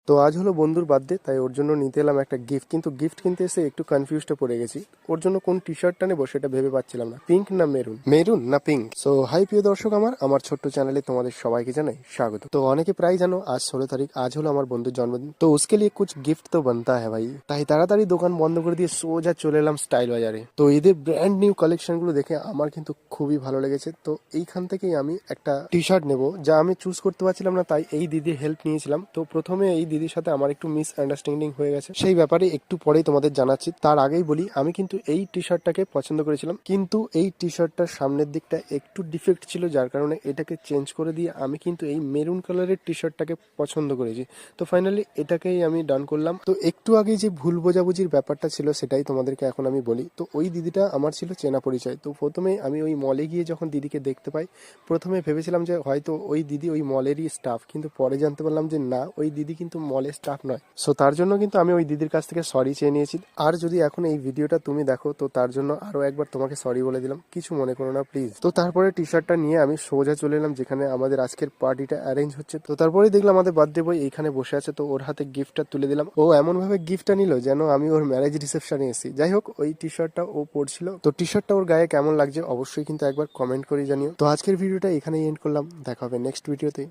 তো আজ হলো বন্ধুর বার্থডে, তাই ওর জন্য নিতে এলাম একটা গিফট। কিন্তু গিফট কিনতে এসে একটু কনফিউজড পড়ে গেছি। ওর জন্য কোন টি শার্টটা নেবো সেটা ভেবে পাচ্ছিলাম না, পিঙ্ক না মেরুন, মেরুন না পিঙ্ক। সো হাই প্রিয় দর্শক, আমার ছোট্ট চ্যানেলে তোমাদের সবাইকে জানাই স্বাগত। তো অনেকে প্রায় জানো আজ 16 তারিখ, আজ হলো আমার বন্ধুর জন্মদিন। তো উসকে লিয়ে কুছ গিফট তো বানতা হ্যাঁ ভাই। তাই তাড়াতাড়ি দোকান বন্ধ করে দিয়ে সোজা চলে এলাম স্টাইল বাজারে। তো এদের ব্র্যান্ড নিউ কালেকশন গুলো দেখে আমার কিন্তু খুবই ভালো লেগেছে। তো এইখান থেকেই আমি একটা টি শার্ট নেবো, যা আমি চুজ করতে পারছিলাম না, তাই এই দিদির হেল্প নিয়েছিলাম। তো প্রথমে এই দিদির সাথে আমার একটু মিস আন্ডারস্ট্যান্ডিং হয়ে গেছে, সেই ব্যাপারে একটু পরেই তোমাদের জানাচ্ছি। তার আগেই বলি, আমি কিন্তু এই টি শার্টটাকে পছন্দ করেছিলাম, কিন্তু এই টি শার্টটার সামনের দিকটা একটু ডিফেক্ট ছিল, যার কারণে এটাকে চেঞ্জ করে দিয়ে আমি কিন্তু এই মেরুন কালারের টি শার্টটাকে পছন্দ করেছি। তো ফাইনালি এটাকেই আমি ডান করলাম। তো একটু আগে যে ভুল বোঝাবুঝির ব্যাপারটা ছিল সেটাই তোমাদেরকে এখন আমি বলি। তো ওই দিদিটা আমার ছিল চেনা পরিচয়। তো প্রথমে আমি ওই মলে গিয়ে যখন দিদিকে দেখতে পাই, প্রথমে ভেবেছিলাম যে হয়তো ওই দিদি ওই মলেরই স্টাফ, কিন্তু পরে জানতে পারলাম যে না, ওই দিদি কিন্তু মলের স্টাফ নয়। সো তার জন্য কিন্তু আমি ওই দিদির কাছ থেকে সরি চেয়ে নিয়েছি। আর যদি এখন এই ভিডিওটা তুমি দেখো, তো তার জন্য আরো একবার তোমাকে সরি বলে দিলাম, কিছু মনে করো না প্লিজ। তো তারপরে টি শার্টটা নিয়ে আমি সোজা চলে এলাম যেখানে আমাদের আজকের পার্টিটা অ্যারেঞ্জ হচ্ছে। তো তারপরে দেখলাম আমাদের বার্থডে বয় এইখানে বসে আছে। তো ওর হাতে গিফটটা তুলে দিলাম। ও এমন ভাবে গিফটটা নিল যেন আমি ওর ম্যারেজ রিসেপশনে এসেছি। যাই হোক, ওই টি শার্টটা ও পরছিল। তো টি শার্টটা ওর গায়ে কেমন লাগছে অবশ্যই কিন্তু একবার কমেন্ট করে জানিও। তো আজকের ভিডিওটা এখানেই এন্ড করলাম, দেখা হবে নেক্সট ভিডিওতে।